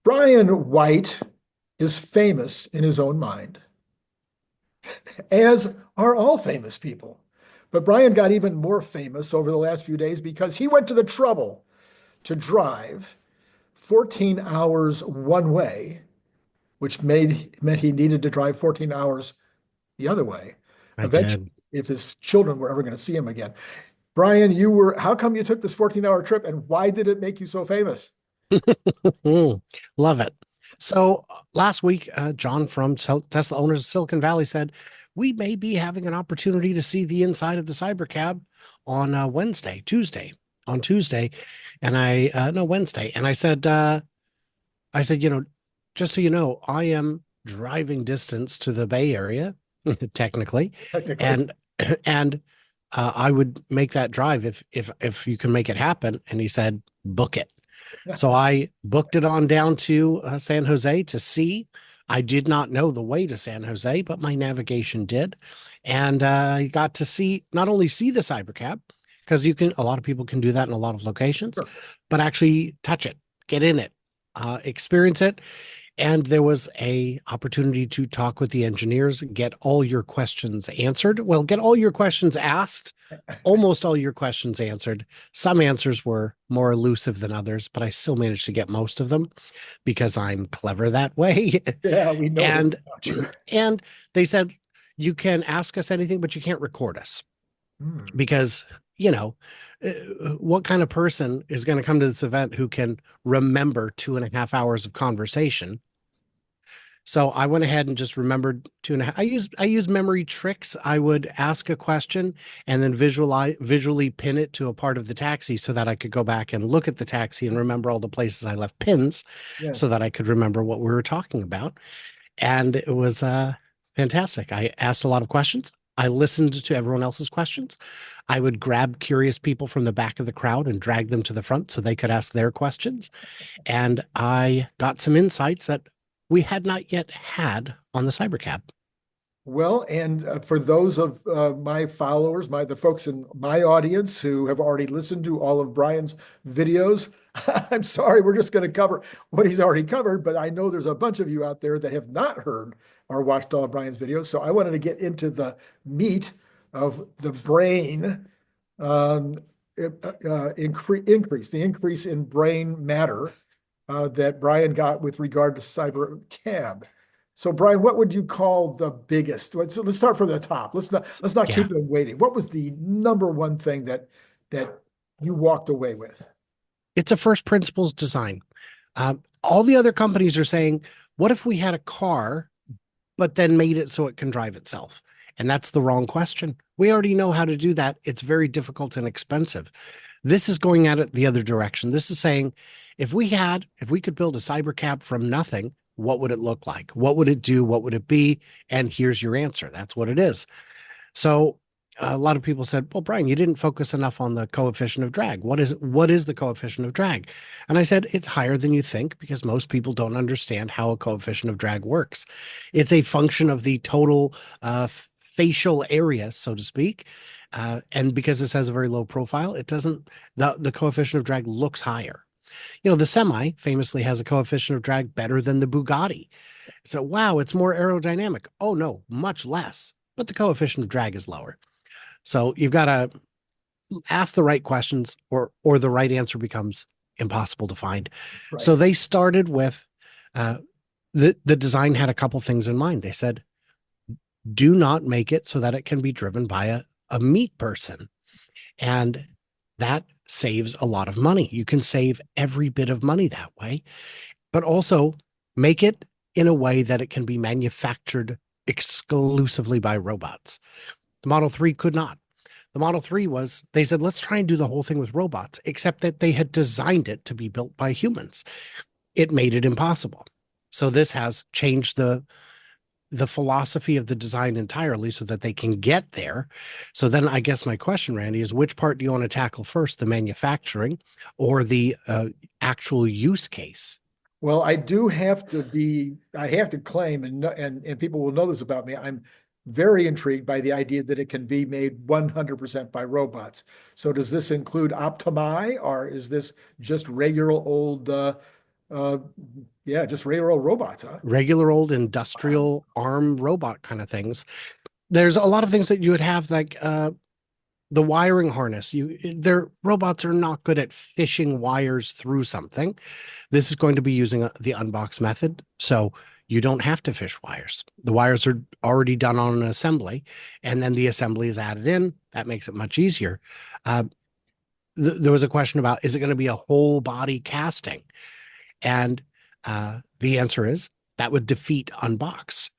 Brian White is famous in his own mind, as are all famous people. But Brian got even more famous over the last few days because he went to the trouble to drive 14 hours one way, which meant he needed to drive 14 hours the other way, I eventually, did. if his children were ever going to see him again. Brian, how come you took this 14-hour trip and why did it make you so famous? Love it. So last week, John from Tesla Owners of Silicon Valley said, we may be having an opportunity to see the inside of the CyberCab on on Tuesday. And no, Wednesday. And I said, just so you know, I am driving distance to the Bay Area, technically. Technically. And, and, I would make that drive if you can make it happen. And he said, book it. So I booked it on down to San Jose to see. I did not know the way to San Jose, but my navigation did. And I got to not only see the Cybercab, because a lot of people can do that in a lot of locations, Sure. but actually touch it, get in it, experience it. And there was a opportunity to talk with the engineers, get all your questions answered. Well, get all your questions asked, almost all your questions answered. Some answers were more elusive than others, but I still managed to get most of them because I'm clever that way. Yeah, we know this and about you. and they said you can ask us anything, but you can't record us Hmm. because you know what kind of person is going to come to this event who can remember 2.5 hours of conversation. So I went ahead and just remembered 2.5. I used memory tricks. I would ask a question and then visually pin it to a part of the taxi so that I could go back and look at the taxi and remember all the places I left pins so Yes. that I could remember what we were talking about. And it was fantastic. I asked a lot of questions. I listened to everyone else's questions. I would grab curious people from the back of the crowd and drag them to the front so they could ask their questions. And I got some insights that we had not yet had on the Cybercab. Well, and for those of my followers, the folks in my audience who have already listened to all of Brian's videos, I'm sorry, we're just going to cover what he's already covered, but I know there's a bunch of you out there that have not heard or watched all of Brian's videos. So I wanted to get into the meat of the brain um, increase, the increase in brain matter that Brian got with regard to CyberCab. So, Brian, what would you call the biggest? Let's start from the top. Let's not Yeah, keep them waiting. What was the number one thing that you walked away with? it's a first principles design. All the other companies are saying, what if we had a car, but then made it so it can drive itself? And that's the wrong question. We already know how to do that. It's very difficult and expensive. This is going at it the other direction. This is saying, if we could build a cyber cab from nothing, what would it look like? What would it do? What would it be? And here's your answer. That's what it is. So a lot of people said, well, Brian, you didn't focus enough on the coefficient of drag. What is the coefficient of drag? And I said, it's higher than you think because most people don't understand how a coefficient of drag works. It's a function of the total facial area, so to speak. And because this has a very low profile, it doesn't, the coefficient of drag looks higher. The Semi famously has a coefficient of drag better than the Bugatti. So, wow, it's more aerodynamic. Oh, no, much less, but the coefficient of drag is lower. So you've got to ask the right questions or the right answer becomes impossible to find. So Right. they started with uh, the design had a couple things in mind. They said, do not make it so that it can be driven by a meat person. And that saves a lot of money. You can save every bit of money that way, but also make it in a way that it can be manufactured exclusively by robots. The Model 3 could not. The Model 3 they said, let's try and do the whole thing with robots, except that they had designed it to be built by humans. It made it impossible. So this has changed the philosophy of the design entirely so that they can get there. So then I guess my question, Randy, is which part do you want to tackle first, the manufacturing or the actual use case? Well, I have to claim, and people will know this about me. I'm very intrigued by the idea that it can be made 100% by robots. So does this include Optimi, or is this just regular old uh, yeah, just regular old robots, huh? Regular old Wow. industrial arm robot kind of things. There's a lot of things that you would have, like the wiring harness. Their robots are not good at fishing wires through something. This is going to be using the unbox method. So you don't have to fish wires. The wires are already done on an assembly, and then the assembly is added in. That makes it much easier. Uh, there was a question about, is it going to be a whole body casting? And the answer is that would defeat unboxed.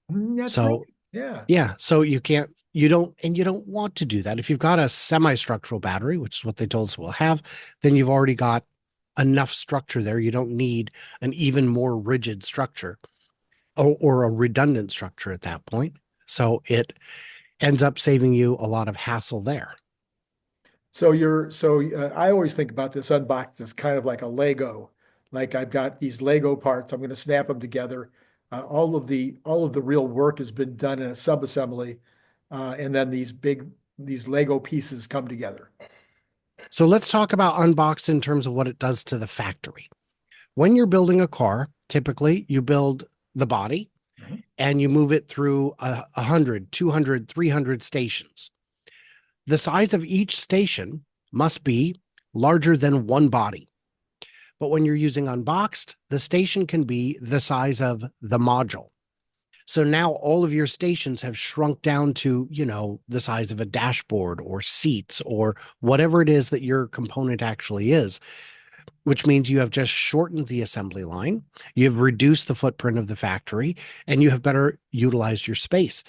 That's right. So Yeah. yeah, so you don't want to do that. If you've got a semi-structural battery, which is what they told us we'll have, then you've already got enough structure there. You don't need an even more rigid structure or a redundant structure at that point. So it ends up saving you a lot of hassle there. I always think about this unboxed as kind of like a Lego. Like I've got these Lego parts, I'm going to snap them together. All of the real work has been done in a subassembly, and then these Lego pieces come together. So let's talk about unboxed in terms of what it does to the factory. When you're building a car, typically you build the body Mhm. and you move it through 100, 200, 300 stations. The size of each station must be larger than one body. But when you're using unboxed, the station can be the size of the module. So now all of your stations have shrunk down to, the size of a dashboard or seats or whatever it is that your component actually is, which means you have just shortened the assembly line, you have reduced the footprint of the factory, and you have better utilized your space,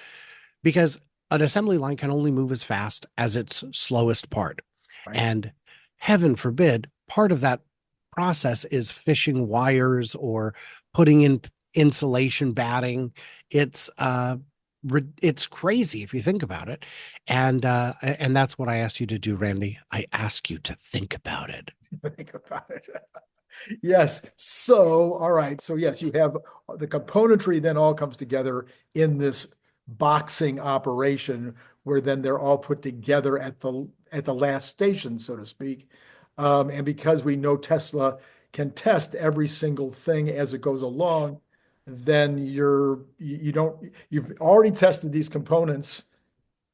because an assembly line can only move as fast as its slowest part. Right. And heaven forbid, part of that process is fishing wires or putting in insulation batting. It's it's crazy if you think about it. And that's what I asked you to do, Randy. I ask you to think about it. Think about it. Yes. So, all right. So, yes, you have the componentry then all comes together in this boxing operation where then they're all put together at the last station, so to speak. And because we know Tesla can test every single thing as it goes along, then you've already tested these components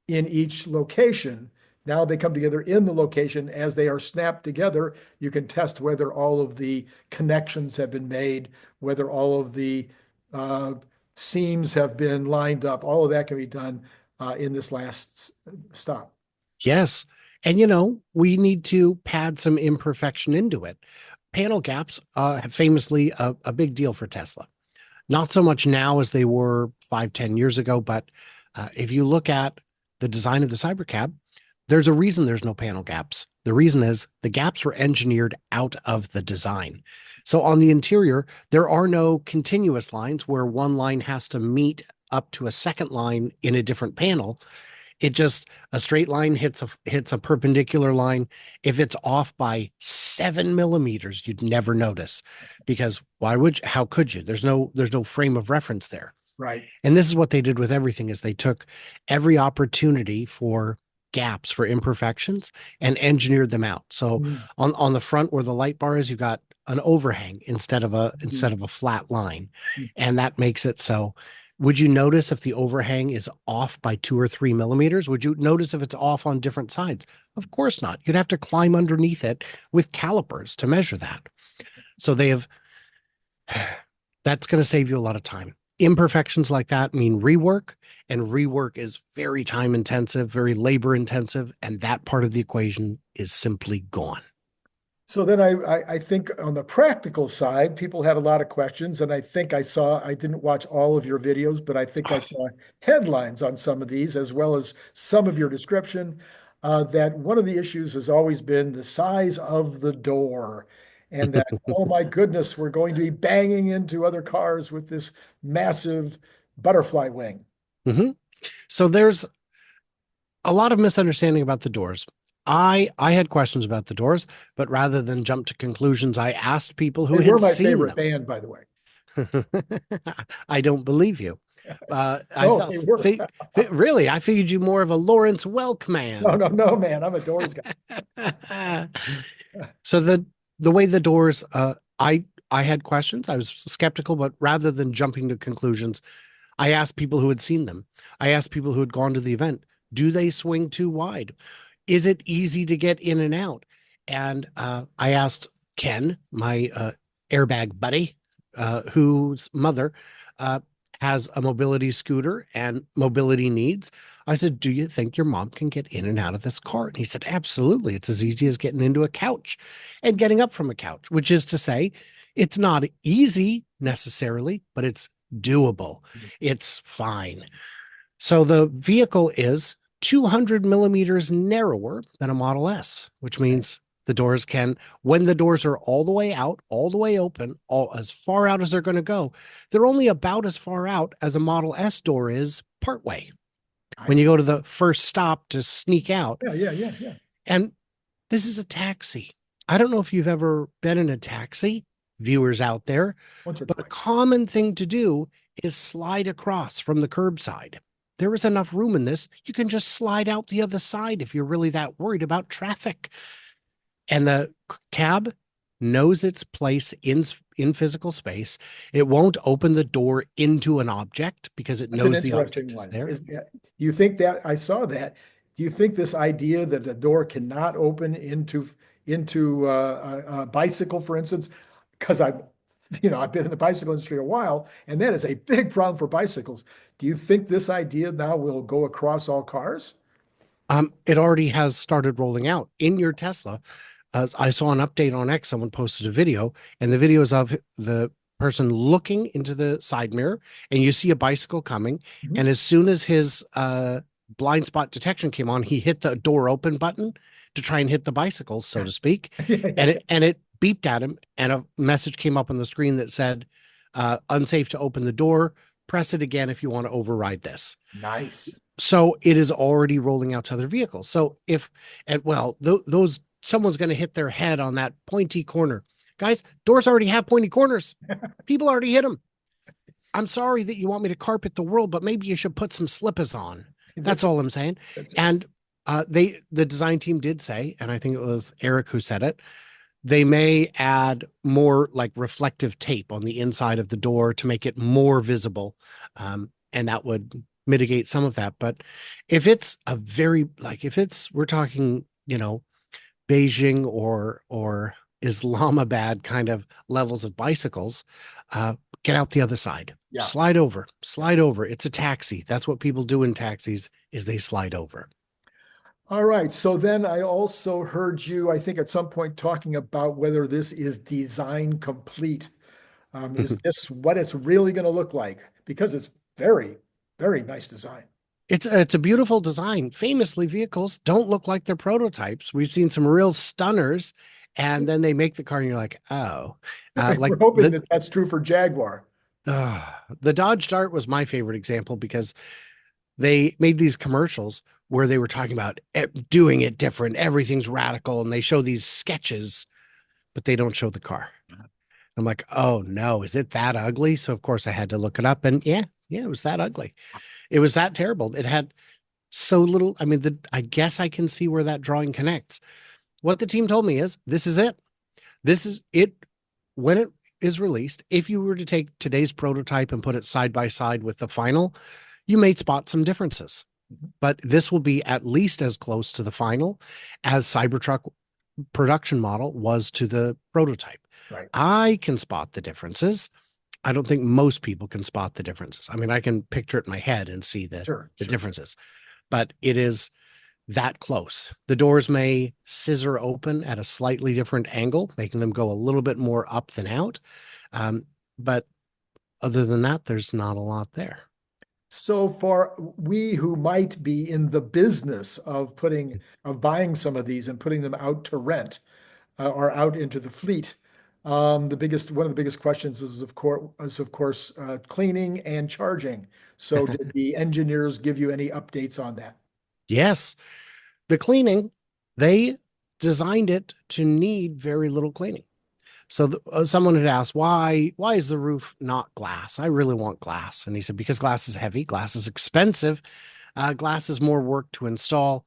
in each location. Now they come together in the location. As they are snapped together, you can test whether all of the connections have been made, whether all of the uh, seams have been lined up. All of that can be done in this last stop. Yes. And we need to pad some imperfection into it. Panel gaps have famously a big deal for Tesla. Not so much now as they were 5, 10 years ago, but if you look at the design of the CyberCab, there's a reason there's no panel gaps. The reason is the gaps were engineered out of the design. So on the interior, there are no continuous lines where one line has to meet up to a second line in a different panel. It just, a straight line hits a perpendicular line. If it's off by 7 millimeters, you'd never notice, because how could you? There's no frame of reference there. Right. And this is what they did with everything, is they took every opportunity for gaps, for imperfections, and engineered them out. So Mm. on the front where the light bar is, you've got an overhang instead of a flat line. Mm. And that makes it so. Would you notice if the overhang is off by 2 or 3 millimeters? Would you notice if it's off on different sides? Of course not. You'd have to climb underneath it with calipers to measure that. So that's going to save you a lot of time. Imperfections like that mean rework, and rework is very time intensive, very labor intensive, and that part of the equation is simply gone. So then I think on the practical side, people had a lot of questions, and I didn't watch all of your videos, but I think I saw headlines on some of these as well as some of your description, that one of the issues has always been the size of the door, and that, oh my goodness, we're going to be banging into other cars with this massive butterfly wing. Mhm. So there's a lot of misunderstanding about the doors. I had questions about the doors, but rather than jump to conclusions, I asked people who They were had my seen favorite them. band, by the way. I don't believe you. I No, thought, they were. really, I figured you more of a Lawrence Welk No, man. no, no, man. I'm a doors guy. So the way the doors, I I had questions. I was skeptical, but rather than jumping to conclusions, I asked people who had seen them. I asked people who had gone to the event, do they swing too wide? Is it easy to get in and out? And I asked Ken, my airbag buddy, whose mother has a mobility scooter and mobility needs. I said, do you think your mom can get in and out of this car? And he said, absolutely. It's as easy as getting into a couch and getting up from a couch, which is to say, it's not easy necessarily, but it's doable. It's fine. So the vehicle is 200 millimeters narrower than a Model S, which means the doors can, when the doors are all the way out, all the way open, all as far out as they're going to go, they're only about as far out as a Model S door is partway. When you go to the first stop to sneak out. Yeah. And this is a taxi. I don't know if you've ever been in a taxi, viewers out there, but a common thing to do is slide across from the curbside. There is enough room in this. You can just slide out the other side if you're really that worried about traffic. And the cab knows its place in physical space. It won't open the door into an object because it knows the object is there. Do you think that, I saw that, do you think this idea that the door cannot open into a bicycle, for instance, because I've been in the bicycle industry a while, and that is a big problem for bicycles. Do you think this idea now will go across all cars? It already has started rolling out in your Tesla. I saw an update on X. Someone posted a video, and the video is of the person looking into the side mirror, and you see a bicycle coming. Mhm. And as soon as his blind spot detection came on, he hit the door open button to try and hit the bicycle, so to speak. And it beeped at him, and a message came up on the screen that said, unsafe to open the door. Press it again if you want to override this. Nice. So it is already rolling out to other vehicles. So those someone's going to hit their head on that pointy corner. Guys, doors already have pointy corners. People already hit them. I'm sorry that you want me to carpet the world, but maybe you should put some slippers on. That's all I'm saying. And the design team did say, and I think it was Eric who said it, they may add more like reflective tape on the inside of the door to make it more visible. And that would mitigate some of that. But if it's we're talking, Beijing or Islamabad kind of levels of bicycles, get out the other side. Yeah. Slide over. It's a taxi. That's what people do in taxis, is they slide over. All right. So then I also heard you, I think at some point, talking about whether this is design complete. Is this what it's really going to look like? Because it's very, very nice design. It's a beautiful design. Famously, vehicles don't look like they're prototypes. We've seen some real stunners, and then they make the car and you're like, oh. We're hoping that's true for Jaguar. The Dodge Dart was my favorite example because they made these commercials where they were talking about doing it different. Everything's radical. And they show these sketches, but they don't show the car. I'm like, oh no, is it that ugly? So of course I had to look it up, and yeah, it was that ugly. It was that terrible. It had so little. I mean, I guess I can see where that drawing connects. What the team told me is, this is it. This is it. When it is released, if you were to take today's prototype and put it side by side with the final, you may spot some differences. But this will be at least as close to the final as Cybertruck production model was to the prototype. Right. I can spot the differences. I don't think most people can spot the differences. I mean, I can picture it in my head and see the differences, but it is that close. The doors may scissor open at a slightly different angle, making them go a little bit more up than out. But other than that, there's not a lot there. So for we who might be in the business of buying some of these and putting them out to rent or out into the fleet, one of the biggest questions is of course cleaning and charging. So did the engineers give you any updates on that? Yes. The cleaning, they designed it to need very little cleaning. So someone had asked, why is the roof not glass? I really want glass. And he said, because glass is heavy, glass is expensive, glass is more work to install,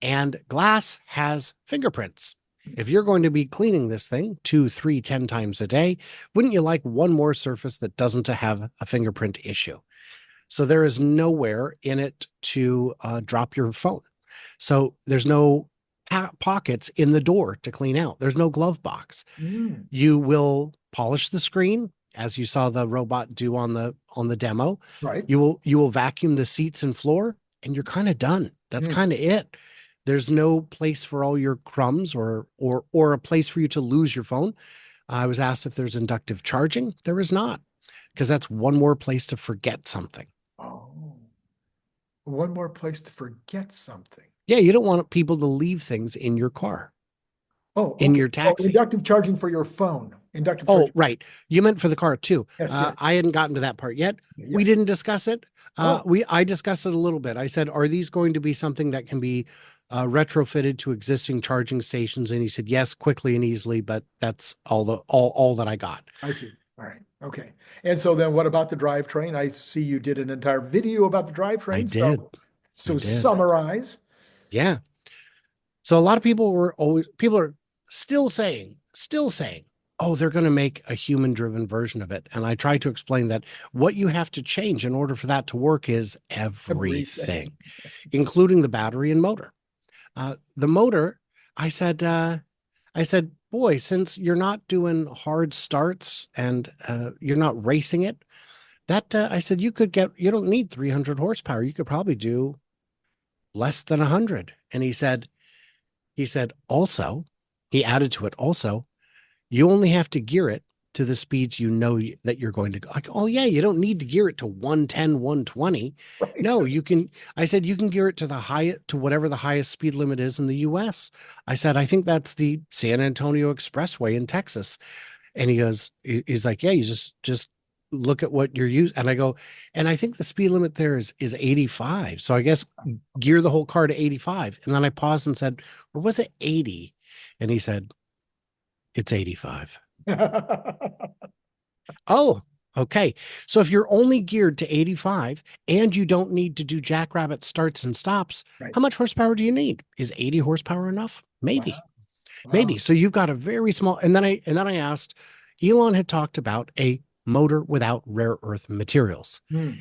and glass has fingerprints. If you're going to be cleaning this thing 2, 3, 10 times a day, wouldn't you like one more surface that doesn't have a fingerprint issue? So there is nowhere in it to drop your phone. So there's no pockets in the door to clean out. There's no glove box. Mm, You will polish the screen, as you saw the robot do on the demo. right. You will vacuum the seats and floor, and you're kind of done. That's Mm. kind of it. There's no place for all your crumbs or a place for you to lose your phone. I was asked if there's inductive charging. There is not, because that's one more place to forget something. Oh, one more place to forget something. Yeah, you don't want people to leave things in your car, Oh, in okay. your Oh, taxi. inductive charging for your phone. Inductive Oh, charging. right. You meant for the car too. Yes, yes, I hadn't gotten to that part yet. We yes. didn't discuss it. Oh, I discussed it a little bit. I said, are these going to be something that can be retrofitted to existing charging stations? And he said, yes, quickly and easily, but that's all that I got. I see. All right. Okay. And so then what about the drivetrain? I see you did an entire video about the I drivetrain. did. So I did. summarize. Yeah. So a lot of people are still saying, oh, they're going to make a human driven version of it. And I try to explain that what you have to change in order for that to work is everything, including the battery and motor. The motor, I said, boy, since you're not doing hard starts and you're not racing it, I said, you don't need 300 horsepower. You could probably do less than 100. And he said, also, he added to it, also, you only have to gear it to the speeds you know that you're going to go. Like, oh, yeah, you don't need to gear it to 110, 120. Right. No, I said, you can gear it to whatever the highest speed limit is in the US. I said, I think that's the San Antonio Expressway in Texas. And he's like, yeah, you just look at what you're using. And I go, and I think the speed limit there is 85. So I guess gear the whole car to 85. And then I paused and said, or was it 80? And he said, it's 85. Oh, okay. So if you're only geared to 85 and you don't need to do jackrabbit starts and stops, Right. how much horsepower do you need? Is 80 horsepower enough? Maybe. Wow. Maybe. Wow. So you've got a very small, and then I asked, Elon had talked about a motor without rare earth materials. Hmm.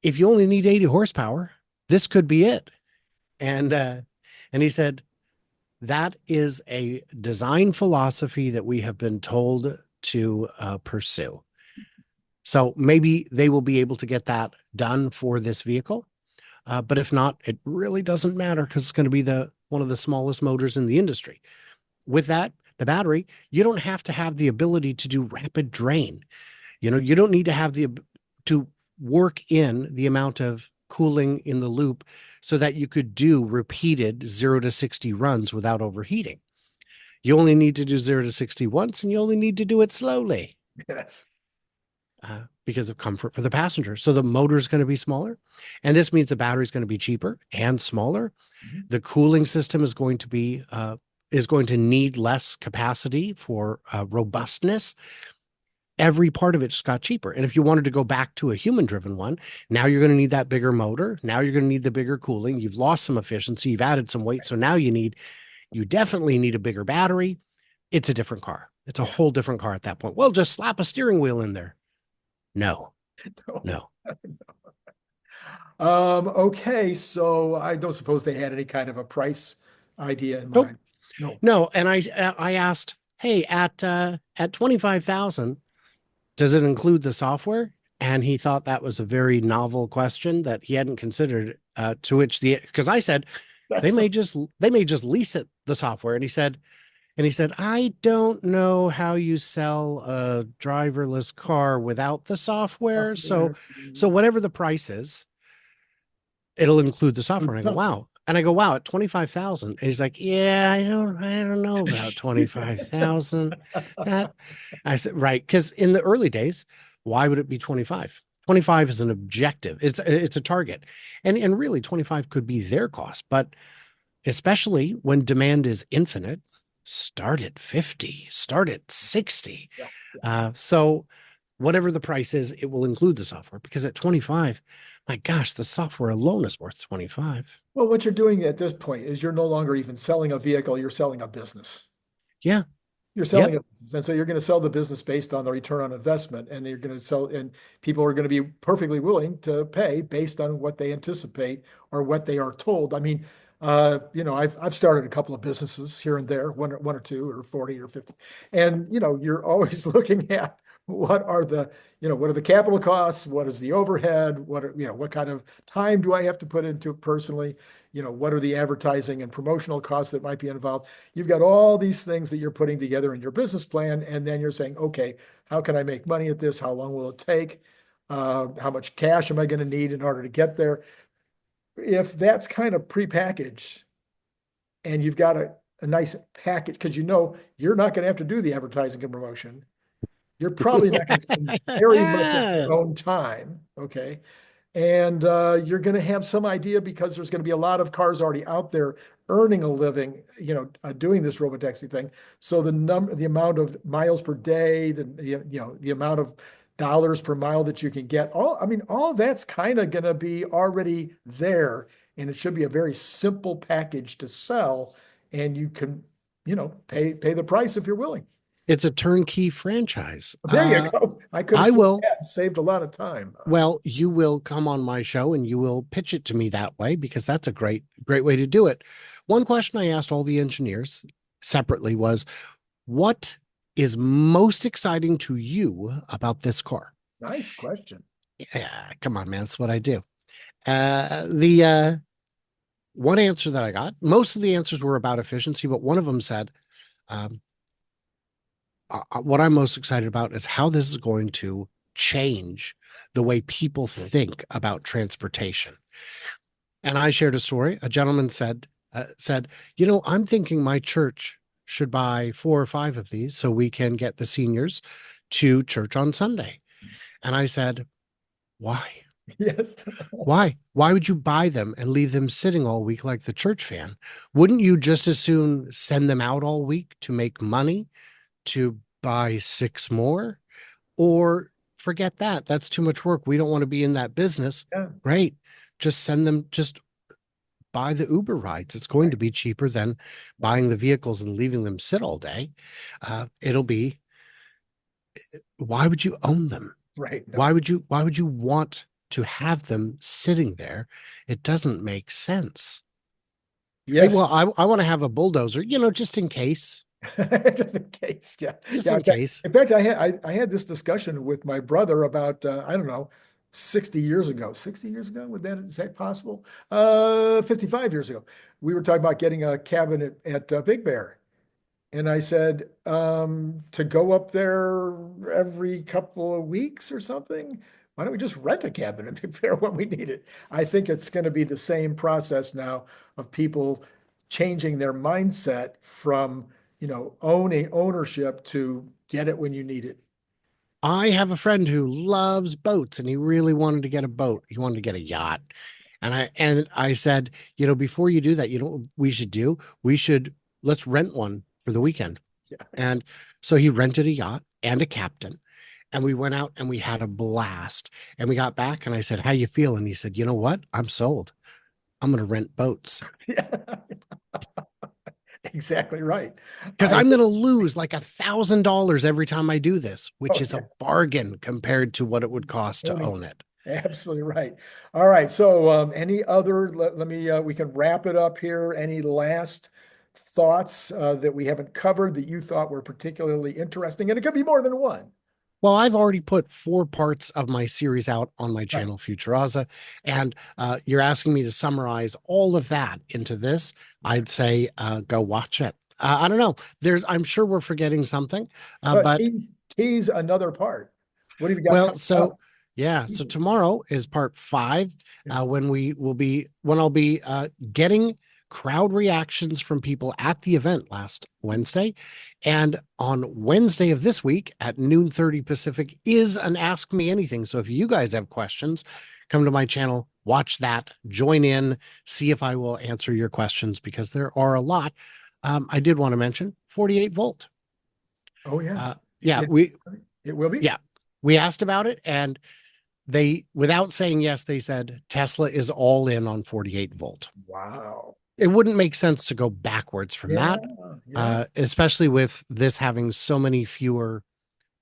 If you only need 80 horsepower, this could be it. And he said, that is a design philosophy that we have been told to pursue. So maybe they will be able to get that done for this vehicle. But if not, it really doesn't matter because it's going to be one of the smallest motors in the industry. With that, the battery, you don't have to have the ability to do rapid drain. You don't need to have to work in the amount of cooling in the loop so that you could do repeated 0 to 60 runs without overheating. You only need to do 0 to 60 once, and you only need to do it slowly. Yes. Because of comfort for the passenger. So the motor is going to be smaller, and this means the battery is going to be cheaper and smaller. Mm-hmm. The cooling system is going to need less capacity for robustness. Every part of it just got cheaper. And if you wanted to go back to a human-driven one, now you're going to need that bigger motor. Now you're going to need the bigger cooling. You've lost some efficiency. You've added some weight. So now you definitely need a bigger battery. It's a different car. It's a whole different car at that point. Well, just slap a steering wheel in there. No. Okay, so I don't suppose they had any kind of a price idea in mind. No. And I asked, hey, at 25,000, does it include the software? And he thought that was a very novel question that he hadn't considered. To which because I said they may just lease it, the software, and he said, I don't know how you sell a driverless car without the software. So whatever the price is, it'll include the software. And I go, wow. And I go, wow, at 25,000. And he's like, yeah, I don't know about 25,000. That I said, right. Because in the early days, why would it be 25? 25 is an objective. It's a target. And really 25 could be their cost, but especially when demand is infinite, start at 50, start at 60. So whatever the price is, it will include the software, because at 25, my gosh, the software alone is worth 25. Well, what you're doing at this point is you're no longer even selling a vehicle, you're selling a business. Yeah. You're Yep. selling a business. And so you're going to sell the business based on the return on investment. And you're going to sell, and people are going to be perfectly willing to pay based on what they anticipate or what they are told. I mean, I've started a couple of businesses here and there, one or two or 40 or 50. And, you're always looking at what are the capital costs? What is the overhead? What kind of time do I have to put into it personally? What are the advertising and promotional costs that might be involved? You've got all these things that you're putting together in your business plan, and then you're saying, okay, how can I make money at this? How long will it take? How much cash am I going to need in order to get there? If that's kind of prepackaged and you've got a nice package, because you're not going to have to do the advertising and promotion. You're probably not going to spend very much of your own time, okay? And you're going to have some idea because there's going to be a lot of cars already out there earning a living, doing this robotaxi thing. So the amount of miles per day, the amount of dollars per mile that you can get, all that's kind of going to be already there, and it should be a very simple package to sell, and you can, pay the price if you're willing. It's a turnkey franchise. There you go. I could have I said will. that and saved a lot of time. Well, you will come on my show and you will pitch it to me that way because that's a great way to do it. One question I asked all the engineers separately was, what is most exciting to you about this car? Nice question. Yeah, come on, man. That's what I do. The one answer that I got, most of the answers were about efficiency, but one of them said, what I'm most excited about is how this is going to change the way people think about transportation. And I shared a story. A gentleman said, I'm thinking my church should buy 4 or 5 of these so we can get the seniors to church on Sunday. And I said, why? Yes. Why? Why would you buy them and leave them sitting all week like the church van? Wouldn't you just as soon send them out all week to make money, to buy 6 more? Or forget that. That's too much work. We don't want to be in that business. Yeah. Great. Just send them, just buy the Uber rides. It's going to be cheaper than buying the vehicles and leaving them sit all day. Why would you own them? Right. No. Why would you want to have them sitting there? It doesn't make sense. Yes. Hey, well, I want to have a bulldozer, just in case. Just in case. Yeah. Just Yeah. in case. In fact, I had this discussion with my brother about, I don't know, 60 years ago. 60 years ago? Is that possible? 55 years ago. We were talking about getting a cabin at Big Bear. And I said, to go up there every couple of weeks or something, why don't we just rent a cabin and prepare when we need it? I think it's going to be the same process now of people changing their mindset from, ownership to get it when you need it. I have a friend who loves boats and he really wanted to get a boat. He wanted to get a yacht. And I said, before you do that, we should do? Let's rent one for the weekend. Yeah. And so he rented a yacht and a captain. And we went out and we had a blast. And we got back and I said, how you feel? And he said, you know what? I'm sold. I'm going to rent boats. Yeah. Exactly right. Because I'm going to lose like $1,000 every time I do this, which is yeah. a bargain compared to what it would cost to own it. Absolutely right. All right. So any other, let me, we can wrap it up here. Any last thoughts that we haven't covered that you thought were particularly interesting? And it could be more than one. Well, I've already put 4 parts of my series out on my channel, Futuraza, and you're asking me to summarize all of that into this. I'd say go watch it. I don't know. I'm sure we're forgetting something, but tease another part. What have you got? Well, so yeah, so tomorrow is part 5, when I'll be getting crowd reactions from people at the event last Wednesday. And on Wednesday of this week at 12:30 Pacific is an Ask Me Anything. So if you guys have questions, come to my channel, watch that, join in, see if I will answer your questions because there are a lot. I did want to mention 48 volt. Oh yeah. It will be. Yeah. We asked about it and they, without saying yes, they said Tesla is all in on 48 volt. Wow. It wouldn't make sense to go backwards from that. Yeah. especially with this having so many fewer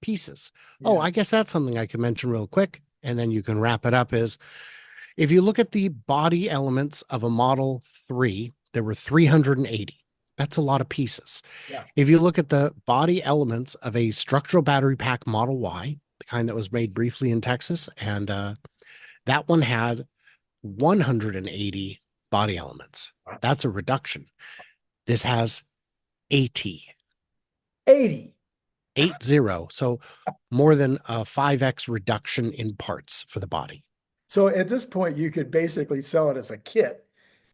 pieces. Oh, Yeah. I guess that's something I could mention real quick, and then you can wrap it up. Is if you look at the body elements of a Model 3, there were 380. That's a lot of pieces. Yeah. If you look at the body elements of a structural battery pack Model Y, the kind that was made briefly in Texas, and that one had 180 body elements. That's a reduction. This has 80, 80. 80. So more than a 5x reduction in parts for the body. So at this point, you could basically sell it as a kit,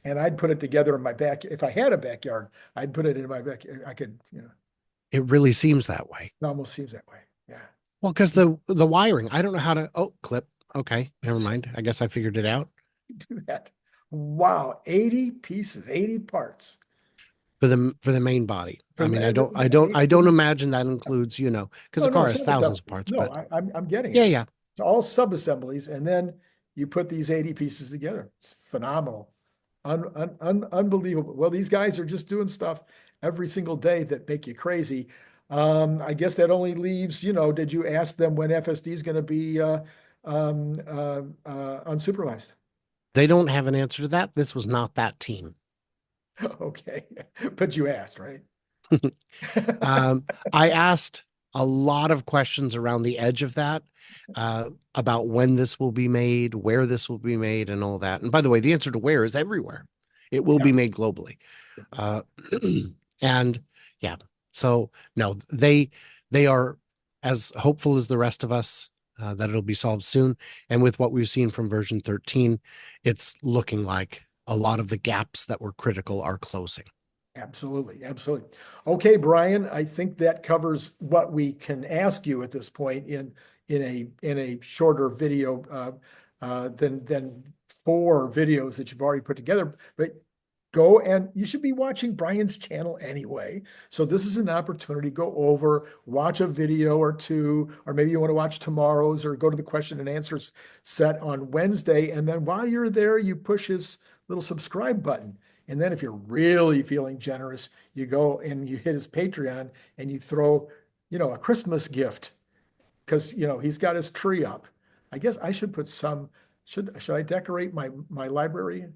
and I'd put it together in my back. If I had a backyard, I'd put it in my back. I could, It really seems that way. it almost seems that way. Yeah. Well, because the wiring, I don't know how to. Oh, clip. Okay, never mind. I guess I figured it out. Do that. Wow. 80 pieces, 80 parts. For the main body. I For mean, ma- I don't imagine that includes, because No, a no, car it's has not the thousands double. of parts, No, but I'm getting yeah, it. yeah. It's all sub-assemblies, and then you put these 80 pieces together. It's phenomenal. Unbelievable. Well, these guys are just doing stuff every single day that make you crazy. I guess that only leaves, did you ask them when FSD is going to be unsupervised? They don't have an answer to that. This was not that team. Okay, but you asked, right? I asked a lot of questions around the edge of that, about when this will be made, where this will be made, and all that. And by the way, the answer to where is everywhere. It will be Yeah. made globally. Uh, and yeah, so no, they are as hopeful as the rest of us, that it'll be solved soon. And with what we've seen from version 13, it's looking like a lot of the gaps that were critical are closing. Absolutely, absolutely. Okay, Brian, I think that covers what we can ask you at this point in a shorter video than 4 videos that you've already put together. But go, and you should be watching Brian's channel anyway. So this is an opportunity to go over, watch a video or two, or maybe you want to watch tomorrow's or go to the question and answers set on Wednesday. And then while you're there, you push his little subscribe button. And then if you're really feeling generous, you go and you hit his Patreon and you throw, a Christmas gift because, he's got his tree up. I guess I should put some, should I decorate my library?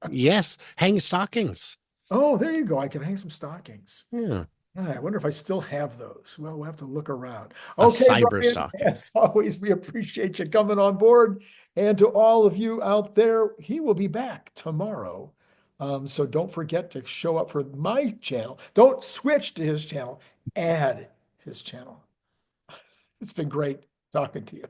Yes, hang stockings. Oh, there you go. I can hang some stockings. Yeah, I wonder if I still have those. Well, we'll have to look around. a Okay, cyber Brian, stocking. as always, we appreciate you coming on board. And to all of you out there, he will be back tomorrow. So don't forget to show up for my channel. Don't switch to his channel, add his channel. It's been great talking to you.